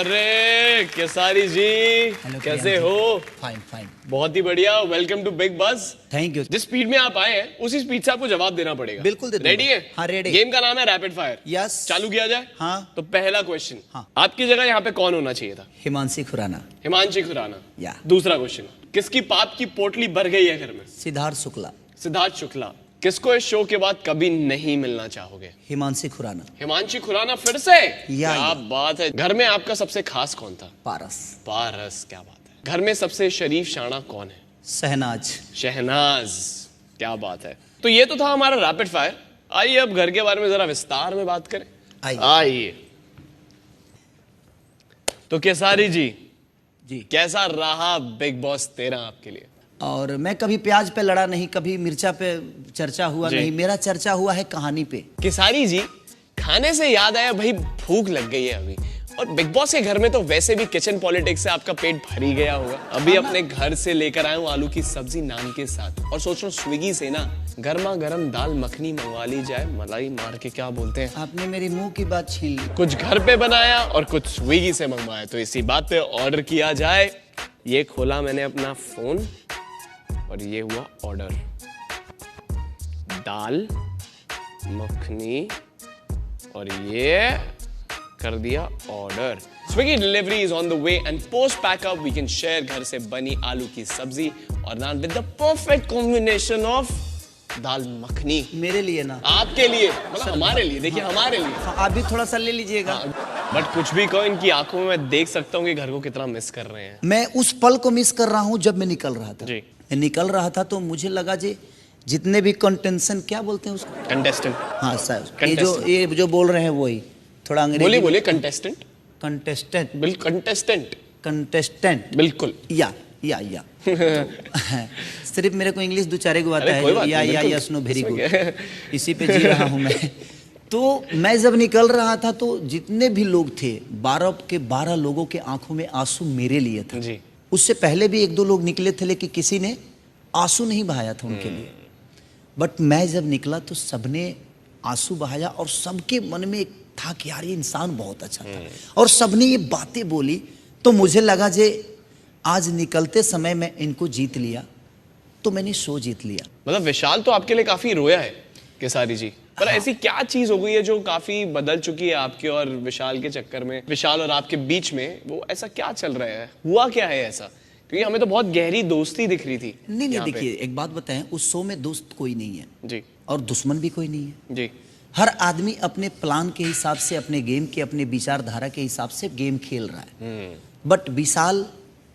अरे केसारी जी, कैसे हो? फाइन फाइन, बहुत ही बढ़िया। वेलकम टू बिग बस। Thank you. जिस स्पीड में आप आए हैं उसी स्पीड से आपको जवाब देना पड़ेगा। बिल्कुल दे दूंगा। रेडी है? हाँ रेडी। गेम का नाम है रैपिड फायर। यस। चालू किया जाए? हाँ। तो पहला क्वेश्चन, हाँ। आपकी जगह यहाँ पे कौन होना चाहिए था? हिमांशी खुराना। हिमांशी खुराना। या। दूसरा क्वेश्चन, किसकी पाप की पोटली भर गई है घर में? सिद्धार्थ शुक्ला। सिद्धार्थ शुक्ला। किसको इस शो के बाद कभी नहीं मिलना चाहोगे? हिमांशी खुराना। हिमांशी खुराना फिर से? या। क्या बात है। घर में आपका सबसे खास कौन था? पारस। पारस, क्या बात है। घर में सबसे शरीफ शाना कौन है? शहनाज। शहनाज, क्या बात है। तो ये तो था हमारा रैपिड फायर। आइए अब घर के बारे में जरा विस्तार में बात करें। आइए। तो केसारी जी, कैसा रहा बिग बॉस 13 आपके लिए? और मैं कभी प्याज पे लड़ा नहीं, कभी मिर्चा पे चर्चा हुआ नहीं, मेरा चर्चा हुआ है कहानी पे। केसारी जी, खाने से याद आया, भाई भूख लग गई है अभी, और बिग बॉस के घर में तो वैसे भी किचन पॉलिटिक्स से आपका पेट भर ही गया होगा। अभी अपने घर से लेकर आया हूँ आलू की सब्जी नान के साथ, और सोच रहा हूँ स्विगी से ना गर्मा गर्म दाल मखनी मंगवा ली जाए, मलाई मार के, क्या बोलते हैं। आपने मेरे मुंह की बात छीन ली। कुछ घर पे बनाया और कुछ स्विगी से मंगवाया, तो इसी बात पे ऑर्डर किया जाए। ये खोला मैंने अपना फोन और ये हुआ ऑर्डर, दाल मखनी, और ये कर दिया order. Swiggy delivery is on the way and post pack up we can share घर से बनी आलू की सब्जी और naan with the perfect combination of dal makhani. मेरे लिए ना, आपके लिए, मतलब हमारे लिए। देखिए हमारे लिए। आप भी थोड़ा सा ले लीजिएगा। बट कुछ भी कहो, इनकी आंखों में मैं देख सकता हूँ कि घर को कितना मिस कर रहे हैं। मैं उस पल को मिस कर रहा हूँ जब मैं निकल रहा था। जी। निकल रहा था तो मुझे लगा जी, जितने भी कंटेंशन, क्या बोलते हैं उसको? कंटेस्टेंट। हाँ सर, ये जो बोल रहे हैं वही थोड़ा अंग्रेजी। बोलिए कंटेस्टेंट। कंटेस्टेंट। बिल्कुल कंटेस्टेंट। कंटेस्टेंट, बिल्कुल। या सिर्फ मेरे को इंग्लिश दो चारे को आता है। या यस नो वेरी गुड, इसी पे जी रहा हूँ मैं। तो मैं जब निकल रहा था तो जितने भी लोग थे, 12 के 12 लोगों के आंखों में आंसू मेरे लिए था जी। उससे पहले भी 1-2 लोग निकले थे, लेकिन किसी ने आंसू नहीं बहाया था उनके लिए। बट मैं जब निकला तो सबने आंसू बहाया, और सबके मन में एक था कि यार ये इंसान बहुत अच्छा था, और सबने ये बातें बोली। तो मुझे लगा जे आज निकलते समय मैं इनको जीत लिया, तो मैंने शो जीत लिया। मतलब विशाल तो आपके लिए काफी रोया है केसारी जी, पर हाँ। ऐसी क्या चीज हो गई है जो काफी बदल चुकी है आपके और विशाल के चक्कर में? विशाल और आपके बीच में वो ऐसा क्या चल रहा है, हुआ क्या है ऐसा? क्योंकि हमें तो बहुत गहरी दोस्ती दिख रही थी। नहीं देखिए, एक बात बताएं, उस शो में दोस्त कोई नहीं है जी, और दुश्मन भी कोई नहीं है जी। हर आदमी अपने प्लान के हिसाब से, अपने गेम के, अपने विचारधारा के हिसाब से गेम खेल रहा है। बट विशाल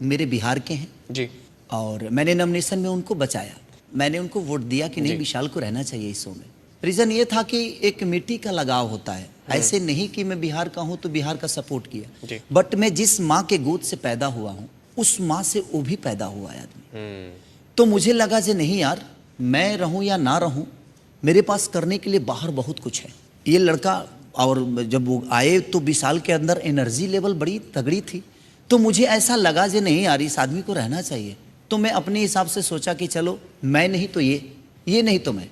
मेरे बिहार के हैं जी, और मैंने नॉमिनेशन में उनको बचाया। मैंने उनको वोट दिया कि नहीं, विशाल को रहना चाहिए इस शो में। रीजन ये था कि एक मिट्टी का लगाव होता है, ऐसे नहीं कि मैं बिहार का हूं तो बिहार का सपोर्ट किया। बट मैं जिस माँ के गोद से पैदा हुआ हूं, उस माँ से वो भी पैदा हुआ है आदमी। तो मुझे लगा जे नहीं यार, मैं रहूं या ना रहूं, मेरे पास करने के लिए बाहर बहुत कुछ है। ये लड़का, और जब वो आए तो विशाल के अंदर एनर्जी लेवल बड़ी तगड़ी थी, तो मुझे ऐसा लगा जे नहीं यार, इस आदमी को रहना चाहिए। तो मैं अपने हिसाब से सोचा कि चलो मैं नहीं तो ये नहीं तो मैं।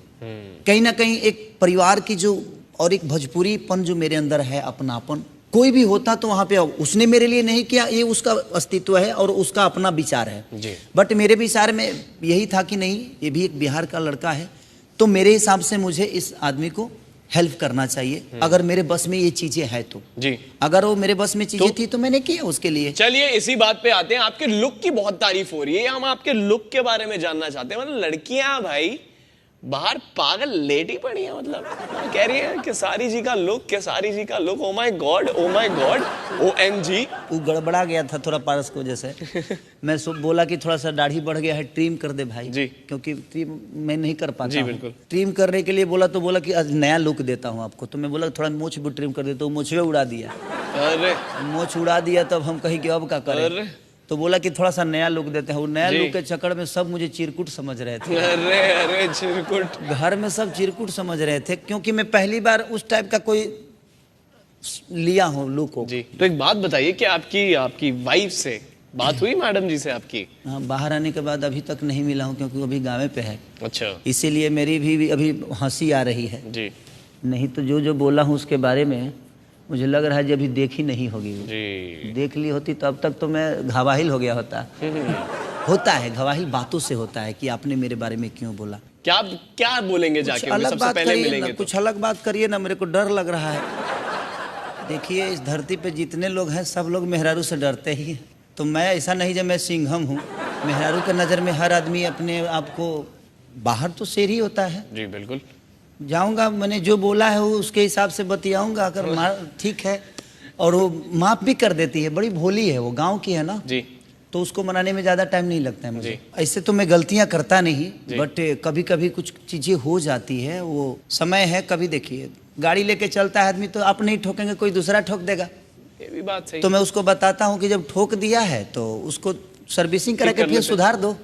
कहीं ना कहीं एक परिवार की जो, और एक भोजपुरीपन जो मेरे अंदर है, अपनापन, कोई भी होता तो वहां पे उसने मेरे लिए नहीं किया, ये उसका अस्तित्व है और उसका अपना विचार है। बट मेरे विचार में यही था कि नहीं, ये भी एक बिहार का लड़का है, तो मेरे हिसाब से मुझे इस आदमी को हेल्प करना चाहिए, अगर मेरे बस में ये चीजें है तो जी। अगर वो मेरे बस में चीजें थी तो मैंने किया उसके लिए। चलिए इसी बात पे आते हैं। आपके लुक की बहुत तारीफ हो रही है, हम आपके लुक के बारे में जानना चाहते हैं। मतलब लड़कियां भाई बाहर पागल लेटी पड़ी है, मतलब कह रही है केसारी जी का लुक, केसारी जी का look, oh my God, oh my God, OMG। वो गड़बड़ा गया था थोड़ा पारस को जैसे। मैं बोला कि थोड़ा सा दाढ़ी बढ़ गया है, ट्रिम कर दे भाई जी, क्योंकि ट्रिम मैं नहीं कर पाता जी। बिल्कुल। ट्रिम करने के लिए बोला तो बोला कि आज नया लुक देता हूँ आपको, तो मैं बोला थोड़ा मोछ भी ट्रिम कर देता हूँ, मोछवे उड़ा दिया। अरे मोछ उड़ा दिया, तब हम कहीं कि अब क्या करें, तो बोला कि थोड़ा सा नया लुक देते हैं। वो नया लुक के चक्कर में सब मुझे चिरकुट समझ रहे थे। अरे चिरकुट, घर में सब चिरकुट समझ रहे थे, क्योंकि मैं पहली बार उस टाइप का कोई लिया हूँ लुक हो जी। तो एक बात बताइए कि आपकी वाइफ से बात हुई, मैडम जी से आपकी? हाँ, बाहर आने के बाद अभी तक नहीं मिला हूँ, क्योंकि अभी गाँव पे है। अच्छा, इसीलिए मेरी भी अभी हंसी आ रही है जी। नहीं तो जो बोला हूँ उसके बारे में मुझे लग रहा है जब भी देखी नहीं होगी वो। जी। देख ली होती तो अब तक तो मैं घवाहिल हो गया होता। होता है, घवाहिल बातों से होता है कि आपने मेरे बारे में क्यों बोला। क्या क्या बोलेंगे जाके उन्हें? सबसे पहले मिलेंगे तो कुछ अलग बात करिए ना, मेरे को डर लग रहा है। देखिए इस धरती पे जितने लोग हैं सब लोग मेहरारू से डरते ही हैं। तो मैं ऐसा नहीं जब मैं सिंघम हूँ, मेहरारू के नज़र में हर आदमी अपने आप को, बाहर तो शेर ही होता है। जी बिल्कुल। जाऊंगा, मैंने जो बोला है वो उसके हिसाब से बतियाऊंगा, अगर ठीक है। और वो माफ भी कर देती है, बड़ी भोली है वो, गांव की है ना जी, तो उसको मनाने में ज़्यादा टाइम नहीं लगता है मुझे। ऐसे तो मैं गलतियां करता नहीं, बट कभी कभी कुछ चीज़ें हो जाती है, वो समय है। कभी देखिए गाड़ी लेके चलता है आदमी तो आप नहीं ठोकेंगे, कोई दूसरा ठोक देगा। ये भी बात सही। तो मैं उसको बताता हूँ कि जब ठोक दिया है तो उसको सर्विसिंग करा के फिर सुधार दो।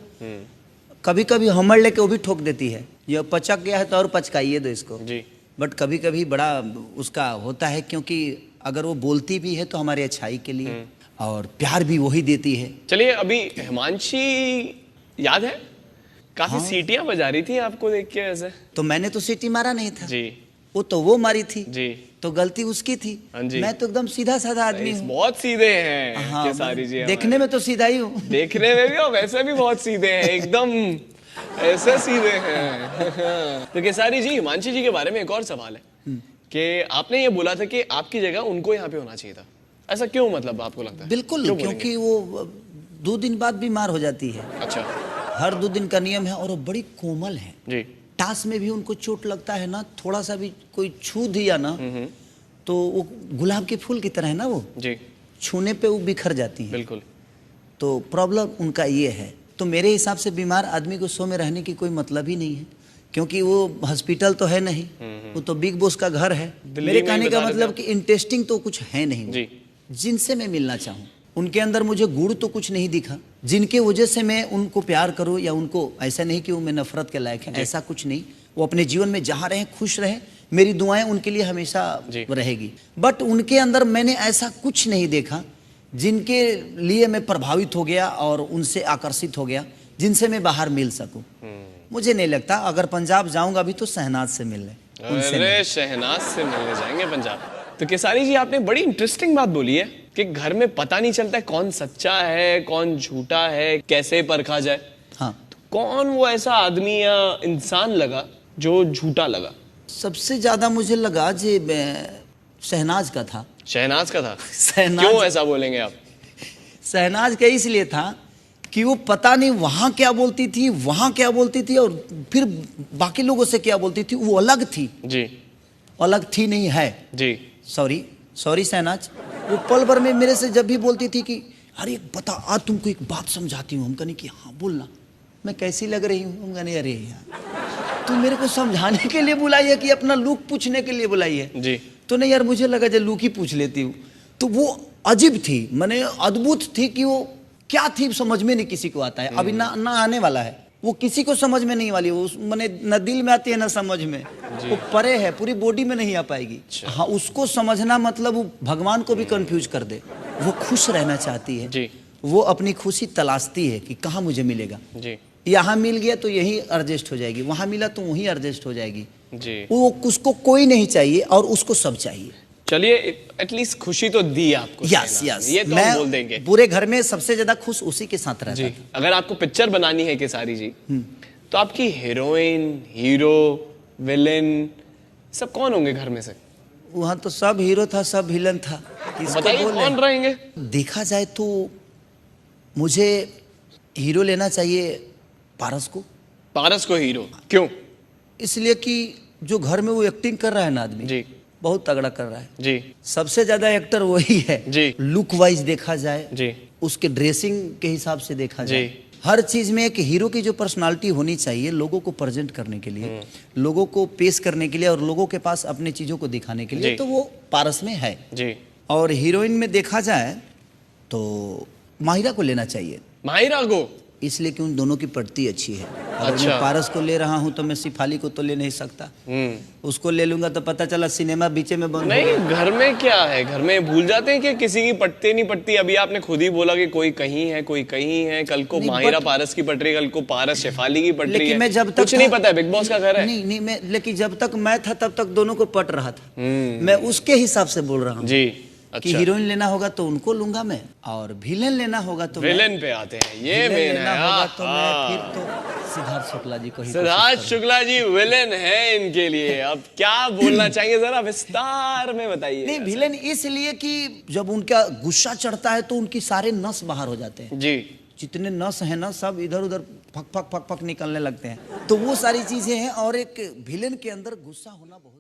कभी कभी हमड़ लेके वो भी ठोक देती है, ये पचक गया है तो और पचकाइए दो इसको जी। बट कभी कभी बड़ा उसका होता है, क्योंकि अगर वो बोलती भी है तो हमारी अच्छाई के लिए, और प्यार भी वही देती है। चलिए अभी हिमांशी याद है काफी सीटियां बजा रही थी आपको देख के ऐसे। तो मैंने तो सीटी मारा नहीं था जी, वो मारी थी जी, तो गलती उसकी थी। हाँ जी। मैं तो एकदम सीधा साधा आदमी हूँ। बहुत सीधे हैं हाँ, केसारी जी। देखने में तो सीधा ही हूँ। देखने में भी और वैसे भी बहुत सीधे हैं, एकदम ऐसे सीधे हैं। तो केसारी जी, हिमांशी जी के बारे में एक और सवाल है कि आपने ये बोला था कि आपकी जगह उनको यहाँ पे होना चाहिए था। ऐसा क्यों, मतलब आपको लगता है? बिल्कुल, क्योंकि वो 2 दिन बाद बीमार हो जाती है। अच्छा। हर 2 दिन का नियम है, और वो बड़ी कोमल है जी। टास में भी उनको चोट लगता है ना, थोड़ा सा भी कोई छू दिया ना तो वो गुलाब के फूल की तरह है ना, वो जी, छूने पे वो बिखर जाती है। बिल्कुल। तो प्रॉब्लम उनका ये है। तो मेरे हिसाब से बीमार आदमी को शो में रहने की कोई मतलब ही नहीं है, क्योंकि वो हॉस्पिटल तो है नहीं, वो तो बिग बॉस का घर है। मेरे कहने का मतलब कि इंटरेस्टिंग तो कुछ है नहीं जी। जिनसे मैं मिलना चाहूँ। उनके अंदर मुझे गुण तो कुछ नहीं दिखा जिनके वजह से मैं उनको प्यार करूँ, या उनको ऐसा नहीं कि वो मैं नफरत के लायक है, ऐसा कुछ नहीं। वो अपने जीवन में जहाँ रहें खुश रहें, मेरी दुआएं उनके लिए हमेशा रहेगी। बट उनके अंदर मैंने ऐसा कुछ नहीं देखा जिनके लिए मैं प्रभावित हो गया और उनसे आकर्षित हो गया, जिनसे मैं बाहर मिल सकूं। मुझे नहीं लगता। अगर पंजाब जाऊंगा अभी तो शहनाज से मिलने। अरे शहनाज से मिलने जाएंगे पंजाब। तो केसारी जी, आपने बड़ी इंटरेस्टिंग बात बोली है कि घर में पता नहीं चलता है कौन सच्चा है कौन झूठा है, कैसे परखा जाए। हाँ, तो कौन वो ऐसा आदमी या इंसान लगा जो झूठा लगा? सबसे ज्यादा मुझे लगा जी शहनाज का था। शहनाज का था? शहनाज, क्यों ऐसा बोलेंगे आप? शहनाज का इसलिए था कि वो पता नहीं वहां क्या बोलती थी, वहां क्या बोलती थी, और फिर बाकी लोगों से क्या बोलती थी, वो अलग थी। जी। अलग थी नहीं है जी। सॉरी शहनाज। वो पल भर में मेरे से जब भी बोलती थी कि अरे बता, आज तुमको एक बात समझाती हूँ, हम कहने कि हाँ बोलना। मैं कैसी लग रही हूँ? हम कहने अरे यार तू मेरे को समझाने के लिए बुलाई है कि अपना लुक पूछने के लिए बुलाई है? जी। तो नहीं यार, मुझे लगा जब लुक ही पूछ लेती हूँ। तो वो अजीब थी, मैंने अद्भुत थी कि वो क्या थी समझ में नहीं किसी को आता है। अभी ना आने वाला है, वो किसी को समझ में नहीं वाली। वो मैंने न दिल में आती है ना समझ में, वो परे है, पूरी बॉडी में नहीं आ पाएगी। हाँ, उसको समझना मतलब वो भगवान को भी कंफ्यूज कर दे। वो खुश रहना चाहती है जी। वो अपनी खुशी तलाशती है कि कहाँ मुझे मिलेगा। जी। यहाँ मिल गया तो यही एडजस्ट हो जाएगी, वहां मिला तो वहीं एडजस्ट हो जाएगी। जी। वो उसको कोई नहीं चाहिए और उसको सब चाहिए। चलिए एटलीस्ट खुशी तो दी आपको। यस, ये तो हम बोल देंगे। पूरे घर में सबसे ज्यादा खुश उसी के साथ रहता जी। अगर आपको पिक्चर बनानी है केसारी जी, तो आपकी हीरोइन, हीरो, विलेन सब कौन होंगे घर में से? वहां तो सब हीरो था, सब विलन था। बताइए कौन रहेंगे? देखा जाए तो मुझे हीरो लेना चाहिए पारस को। पारस को हीरो क्यों? इसलिए कि जो घर में वो एक्टिंग कर रहा है ना आदमी जी, बहुत तगड़ा कर रहा है जी। सबसे ज्यादा एक्टर वही है जी। लुक वाइज देखा जाए जी, उसके ड्रेसिंग के हिसाब से देखा जाए, जी। हर चीज में एक हीरो की जो पर्सनालिटी होनी चाहिए लोगों को प्रेजेंट करने के लिए, लोगों को पेश करने के लिए और लोगों के पास अपने चीजों को दिखाने के लिए, तो वो पारस में है। जी। और हीरोइन में देखा जाए तो माहिरा को लेना चाहिए। माहिरा को? इसलिए कि उन दोनों की पड़ती अच्छी है। अगर मैं पारस को ले रहा हूँ तो मैं सिफाली को तो ले नहीं सकता। उसको ले लूंगा तो पता चला सिनेमा बीचे में बंद नहीं। घर में क्या है, घर में भूल जाते हैं कि किसी की पटती नहीं पटती। अभी आपने खुद ही बोला कि कोई कहीं है कोई कहीं है, कल को माहिरा पारस की पट रही है, कल को पारस शेफाली की पट रही है। मैं जब तक कुछ नहीं पता है, बिग बॉस का घर है। नहीं मैं, लेकिन जब तक मैं था तब तक दोनों को पट रहा था। मैं उसके हिसाब से बोल रहा हूँ जी। कि हीरोइन लेना होगा तो उनको लूंगा मैं, और विलेन लेना होगा तो विलेन पे आते हैं, ये मेन है। तो मैं फिर तो सिद्धार्थ शुक्ला जी को ही सिद्धार्थ शुक्ला जी विलेन है इनके लिए। अब क्या बोलना चाहिए, जरा विस्तार में बताइए। नहीं, विलेन इसलिए कि जब उनका गुस्सा चढ़ता है तो उनकी सारे नस बाहर हो जाते हैं जी। जितने नस है ना सब इधर उधर फक फक फक फक निकलने लगते हैं। तो वो सारी चीजें हैं, और एक विलेन के अंदर गुस्सा होना बहुत